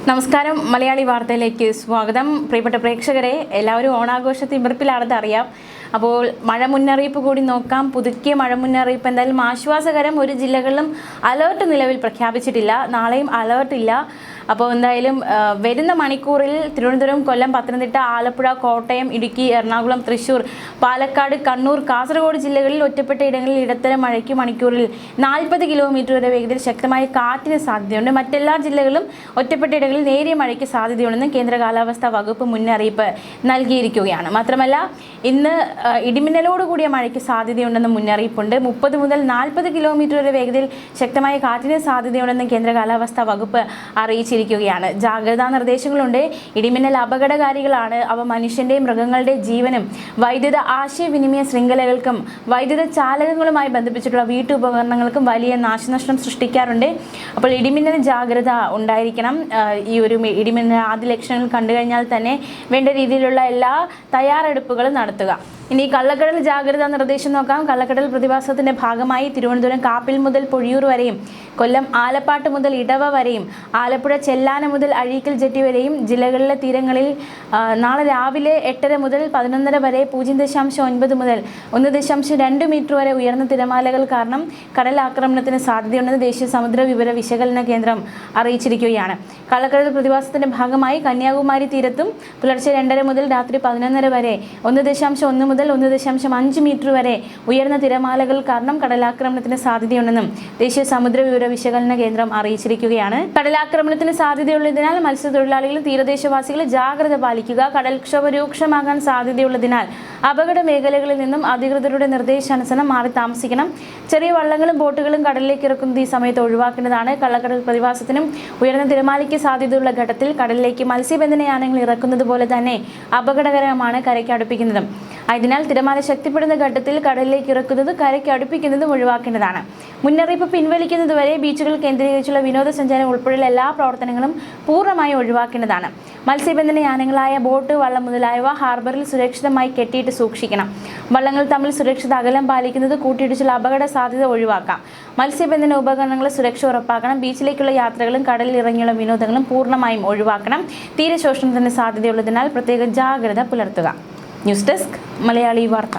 നമസ്കാരം. മലയാളി വാർത്തയിലേക്ക് സ്വാഗതം. പ്രിയപ്പെട്ട പ്രേക്ഷകരെ, എല്ലാവരും ഓണാഘോഷ തിമിർപ്പിലാണെന്ന് അറിയാം. അപ്പോൾ മഴ മുന്നറിയിപ്പ് കൂടി നോക്കാം. പുതുക്കിയ മഴ മുന്നറിയിപ്പ് എന്തായാലും ആശ്വാസകരം. ഒരു ജില്ലകളിലും അലേർട്ട് നിലവിൽ പ്രഖ്യാപിച്ചിട്ടില്ല. നാളെയും അലേർട്ട് ഇല്ല. അപ്പോൾ എന്തായാലും വരുന്ന മണിക്കൂറിൽ തിരുവനന്തപുരം, കൊല്ലം, പത്തനംതിട്ട, ആലപ്പുഴ, കോട്ടയം, ഇടുക്കി, എറണാകുളം, തൃശ്ശൂർ, പാലക്കാട്, കണ്ണൂർ, കാസർഗോഡ് ജില്ലകളിൽ ഒറ്റപ്പെട്ട ഇടങ്ങളിൽ ഇടത്തരം മഴയ്ക്ക് മണിക്കൂറിൽ 40 കിലോമീറ്റർ വരെ വേഗതയിൽ ശക്തമായ കാറ്റിന് സാധ്യതയുണ്ട്. മറ്റെല്ലാ ജില്ലകളിലും ഒറ്റപ്പെട്ട ഇടങ്ങളിൽ നേരിയ മഴയ്ക്ക് സാധ്യതയുണ്ടെന്ന് കേന്ദ്ര കാലാവസ്ഥാ വകുപ്പ് മുന്നറിയിപ്പ് നൽകിയിരിക്കുകയാണ്. മാത്രമല്ല, ഇന്ന് ഇടിമിന്നലോടുകൂടിയ മഴയ്ക്ക് സാധ്യതയുണ്ടെന്ന് മുന്നറിയിപ്പുണ്ട്. 30 മുതൽ 40 കിലോമീറ്റർ വരെ വേഗതയിൽ ശക്തമായ കാറ്റിന് സാധ്യതയുണ്ടെന്ന് കേന്ദ്ര കാലാവസ്ഥാ വകുപ്പ് അറിയിച്ചിരിക്കുകയാണ്. ജാഗ്രതാ നിർദ്ദേശങ്ങളുണ്ട്. ഇടിമിന്നൽ അപകടകാരികളാണ്. അവ മനുഷ്യന്റെയും മൃഗങ്ങളുടെയും ജീവനും വൈദ്യുത ആശയവിനിമയ ശൃംഖലകൾക്കും വൈദ്യുത ചാലകങ്ങളുമായി ബന്ധിപ്പിച്ചിട്ടുള്ള വീട്ടുപകരണങ്ങൾക്കും വലിയ നാശനഷ്ടം സൃഷ്ടിക്കാറുണ്ട്. അപ്പോൾ ഇടിമിന്നൽ ജാഗ്രത ഉണ്ടായിരിക്കണം. ഈ ഒരു ഇടിമിന്നൽ ആദ്യ ലക്ഷണങ്ങൾ കണ്ടു കഴിഞ്ഞാൽ തന്നെ വേണ്ട രീതിയിലുള്ള എല്ലാ തയ്യാറെടുപ്പുകളും നടത്തുക. ഇനി കള്ളക്കടൽ ജാഗ്രതാ നിർദ്ദേശം നോക്കാം. കള്ളക്കടൽ പ്രതിഭാസത്തിന്റെ ഭാഗമായി തിരുവനന്തപുരം കാപ്പിൽ മുതൽ പൊഴിയൂർ വരെയും, കൊല്ലം ആലപ്പാട്ട് മുതൽ ഇടവ വരെയും, ആലപ്പുഴ ചെല്ലാന മുതൽ അഴീക്കൽ ജെട്ടി വരെയും ജില്ലകളിലെ തീരങ്ങളിൽ നാളെ രാവിലെ 8:30 മുതൽ 11:30 വരെ 0.9 മുതൽ 1.2 മീറ്റർ വരെ ഉയർന്ന തിരമാലകൾ കാരണം കടലാക്രമണത്തിന് സാധ്യതയുണ്ടെന്ന് ദേശീയ സമുദ്ര വിവര വിശകലന കേന്ദ്രം അറിയിച്ചിരിക്കുകയാണ്. കള്ളക്കടൽ പ്രതിഭാസത്തിന്റെ ഭാഗമായി കന്യാകുമാരി തീരത്തും പുലർച്ചെ 2:30 മുതൽ രാത്രി 11:30 വരെ 1.1 മുതൽ 1.5 മീറ്റർ വരെ ഉയർന്ന തിരമാലകൾ കാരണം കടലാക്രമണത്തിന് സാധ്യതയുണ്ടെന്നും ദേശീയ സമുദ്ര വിവര വിശകലന കേന്ദ്രം അറിയിച്ചിരിക്കുകയാണ്. കടലാക്രമണത്തിന് സാധ്യതയുള്ളതിനാൽ മത്സ്യത്തൊഴിലാളികളും തീരദേശവാസികളും ജാഗ്രത പാലിക്കുക. കടൽക്ഷോഭം രൂക്ഷമാകാൻ സാധ്യതയുള്ളതിനാൽ അപകട മേഖലകളിൽ നിന്നും അധികൃതരുടെ നിർദ്ദേശാനുസരണം മാറി താമസിക്കണം. ചെറിയ വള്ളങ്ങളും ബോട്ടുകളും കടലിലേക്ക് ഇറക്കുന്നത് ഈ സമയത്ത് ഒഴിവാക്കേണ്ടതാണ്. കള്ളക്കടൽ പ്രതിഭാസത്തിനും ഉയർന്ന തിരമാലയ്ക്ക് സാധ്യതയുള്ള ഘട്ടത്തിൽ കടലിലേക്ക് മത്സ്യബന്ധന യാനങ്ങൾ ഇറക്കുന്നത് പോലെ തന്നെ അപകടകരമാണ് കരയ്ക്ക് അടുപ്പിക്കുന്നതും. അതിനാൽ തിരമാല ശക്തിപ്പെടുന്ന ഘട്ടത്തിൽ കടലിലേക്ക് ഇറക്കുന്നത് കരയ്ക്ക് അടുപ്പിക്കുന്നതും ഒഴിവാക്കേണ്ടതാണ്. മുന്നറിയിപ്പ് പിൻവലിക്കുന്നതുവരെ ബീച്ചുകൾ കേന്ദ്രീകരിച്ചുള്ള വിനോദസഞ്ചാരം ഉൾപ്പെടെയുള്ള എല്ലാ പ്രവർത്തനങ്ങളും പൂർണ്ണമായും ഒഴിവാക്കേണ്ടതാണ്. മത്സ്യബന്ധന യാനങ്ങളായ ബോട്ട്, വള്ളം മുതലായവ ഹാർബറിൽ സുരക്ഷിതമായി കെട്ടിയിട്ട് സൂക്ഷിക്കണം. വള്ളങ്ങൾ തമ്മിൽ സുരക്ഷിത അകലം പാലിക്കുന്നത് കൂട്ടിയിടിച്ചുള്ള അപകട സാധ്യത ഒഴിവാക്കാം. മത്സ്യബന്ധന ഉപകരണങ്ങളെ സുരക്ഷ ഉറപ്പാക്കണം. ബീച്ചിലേക്കുള്ള യാത്രകളും കടലിൽ ഇറങ്ങിയുള്ള വിനോദങ്ങളും പൂർണ്ണമായും ഒഴിവാക്കണം. തീരശോഷണത്തിന് സാധ്യതയുള്ളതിനാൽ പ്രത്യേക ജാഗ്രത പുലർത്തുക. ന്യൂസ് ഡെസ്ക്, മലയാളി വാർത്ത.